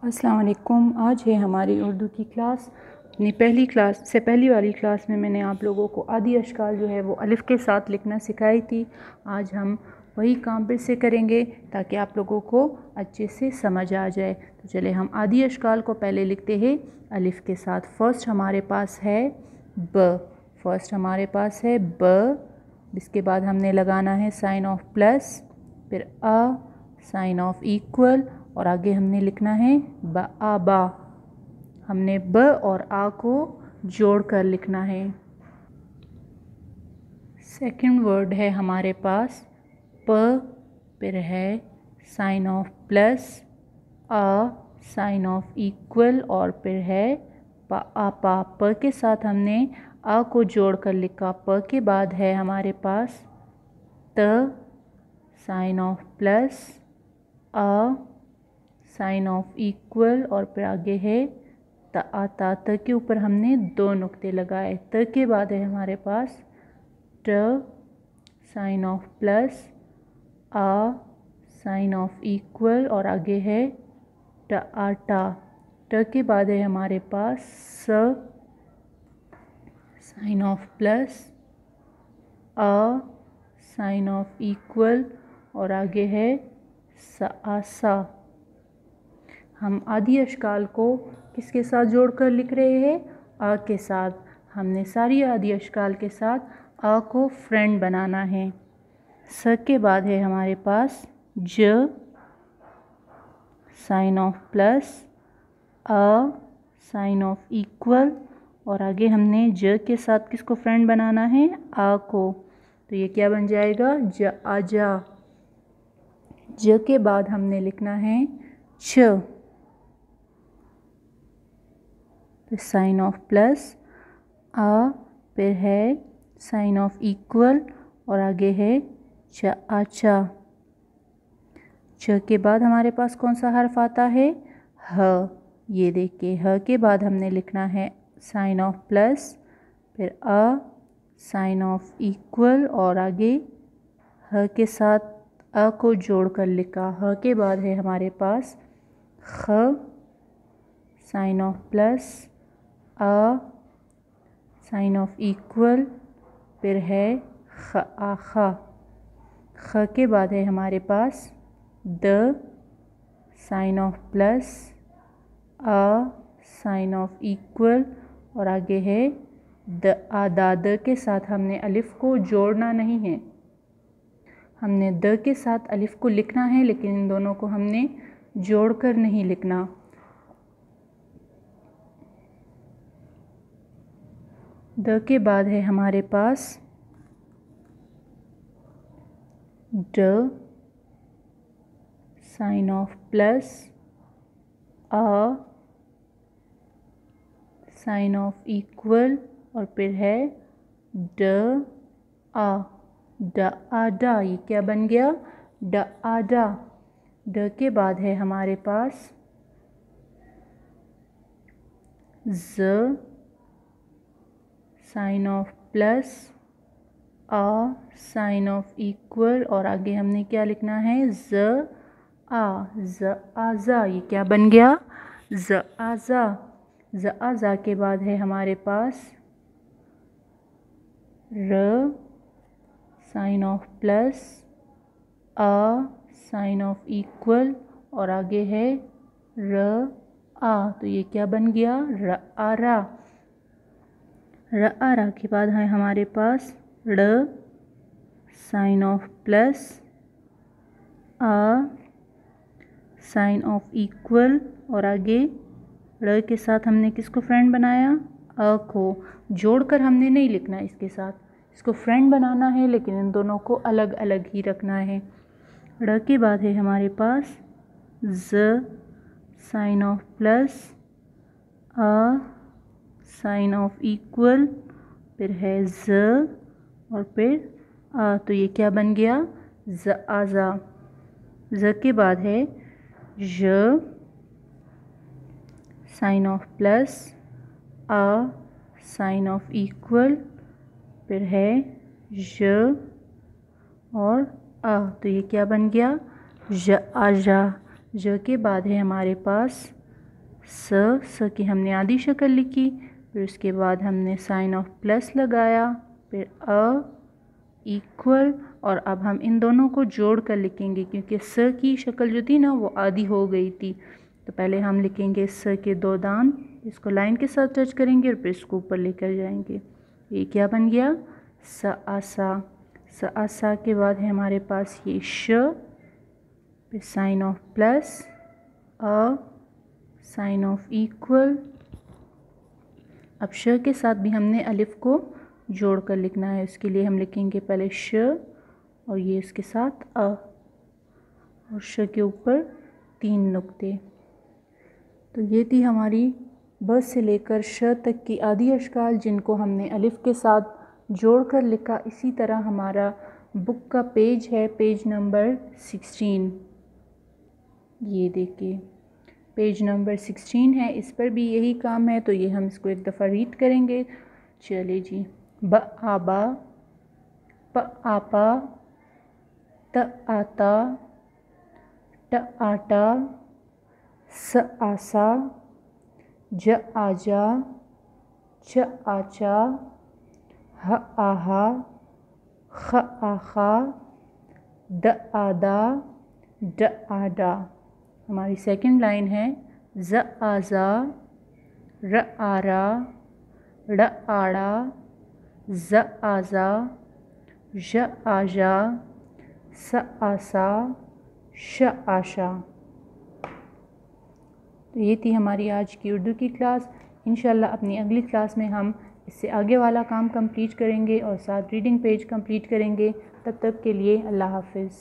अस्सलाम वालेकुम। आज है हमारी उर्दू की क्लास। अपनी पहली वाली क्लास में मैंने आप लोगों को आदि अशकाल जो है वो अलिफ़ के साथ लिखना सिखाई थी। आज हम वही काम फिर से करेंगे ताकि आप लोगों को अच्छे से समझ आ जाए। तो चले हम आदि अशकाल को पहले लिखते हैं अलिफ़ के साथ। फ़र्स्ट हमारे पास है ब। इसके बाद हमने लगाना है साइन ऑफ प्लस, फिर अ, साइन ऑफ इक्वल, और आगे हमने लिखना है बा। हमने ब और आ को जोड़ कर लिखना है। सेकंड वर्ड है हमारे पास प, फिर है साइन ऑफ प्लस, आ, साइन ऑफ इक्वल, और फिर है पा। प के साथ हमने आ को जोड़ कर लिखा। प के बाद है हमारे पास त, साइन ऑफ प्लस, आ, साइन ऑफ इक्वल, और फिर आगे है त के ऊपर हमने 2 नुक्ते लगाए। त के बाद है हमारे पास ट, साइन ऑफ प्लस, आ, साइन ऑफ इक्वल, और आगे है टा। ट के बाद है हमारे पास स, साइन ऑफ प्लस, आ, साइन ऑफ इक्वल, और आगे है सा। हम आदि अशकाल को किसके साथ जोड़कर लिख रहे हैं? आ के साथ। हमने सारी आदि अशकाल के साथ आ को फ्रेंड बनाना है। स के बाद है हमारे पास ज, साइन ऑफ प्लस, आ, साइन ऑफ इक्वल, और आगे हमने ज के साथ किसको फ्रेंड बनाना है? आ को। तो ये क्या बन जाएगा? ज आजा। ज के बाद हमने लिखना है छ, तो साइन ऑफ प्लस, आ, फिर है साइन ऑफ इक्वल, और आगे है आचा। छ के बाद हमारे पास कौन सा हर्फ आता है? ह। ये देखिए, ह के बाद हमने लिखना है साइन ऑफ प्लस, फिर आ, साइन ऑफ इक्वल, और आगे ह के साथ अ को जोड़कर लिखा। ह के बाद है हमारे पास ख, साइन ऑफ प्लस, आ, साइन ऑफ इक्वल, फिर है ख। ख के बाद है हमारे पास द, साइन ऑफ प्लस, आ, साइन ऑफ इक्वल, और आगे है द के साथ हमने अलिफ को जोड़ना नहीं है। हमने द के साथ अलिफ को लिखना है, लेकिन इन दोनों को हमने जोड़कर नहीं लिखना। द के बाद है हमारे पास ड, साइन ऑफ प्लस, आ, साइन ऑफ इक्वल, और फिर है ड आडा। ये क्या बन गया? ड आडा। ड के बाद है हमारे पास ज, साइन ऑफ प्लस, आ, साइन ऑफ इक्वल, और आगे हमने क्या लिखना है? ज आजा। ये क्या बन गया? ज आजा के बाद है हमारे पास र, साइन ऑफ प्लस, आ, साइन ऑफ इक्वल, और आगे है र आ। तो ये क्या बन गया? र आरा के बाद है हमारे पास ड़, साइन ऑफ प्लस, आ, साइन ऑफ इक्वल, और आगे ड़ के साथ हमने किसको फ्रेंड बनाया? अ को। जोड़कर हमने नहीं लिखना इसके साथ, इसको फ्रेंड बनाना है, लेकिन इन दोनों को अलग अलग ही रखना है। ड़ के बाद है हमारे पास ज, साइन ऑफ प्लस, आ, साइन ऑफ इक्वल, फिर है ज, और फिर आ। तो ये क्या बन गया? ज आजा। ज के बाद है ज, साइन ऑफ प्लस, आ, साइन ऑफ इक्वल, फिर है ज, और आ। तो ये क्या बन गया? ज आजा। ज के बाद है हमारे पास स की हमने आधी शक्ल लिखी, फिर उसके बाद हमने साइन ऑफ प्लस लगाया, फिर अ इक्वल, और अब हम इन दोनों को जोड़ कर लिखेंगे क्योंकि स की शक्ल जो थी ना वो आधी हो गई थी। तो पहले हम लिखेंगे स के 2 दांत, इसको लाइन के साथ टच करेंगे और फिर इसको ऊपर लेकर जाएंगे। ये क्या बन गया? स आसा। स आसा के बाद है हमारे पास ये श, फिर साइन ऑफ प्लस, अ साइन ऑफ इक्वल। अब श के साथ भी हमने अलिफ को जोड़ कर लिखना है। इसके लिए हम लिखेंगे पहले श और ये इसके साथ अ, और श के ऊपर 3 नुक्ते। तो ये थी हमारी ब से लेकर श तक की आदि अशकाल जिनको हमने अलिफ के साथ जोड़ कर लिखा। इसी तरह हमारा बुक का पेज है, पेज नंबर 16। ये देखिए पेज नंबर 16 है, इस पर भी यही काम है। तो ये हम इसको एक दफ़ा रीड करेंगे। चलिए जी। ब आबा, प आपा, त आता, ट आटा, स आसा, ज आजा, च आचा, ह आहा, ख आखा, ड आदा, ड आडा। हमारी सेकंड लाइन है ज आज़ा, र आरा, ड़ आड़ा, ज आज़ा, ज आजा, स आसा, श आशा। तो ये थी हमारी आज की उर्दू की क्लास। इंशाल्लाह अपनी अगली क्लास में हम इससे आगे वाला काम कंप्लीट करेंगे और साथ रीडिंग पेज कंप्लीट करेंगे। तब तक के लिए अल्लाह हाफ़िज़।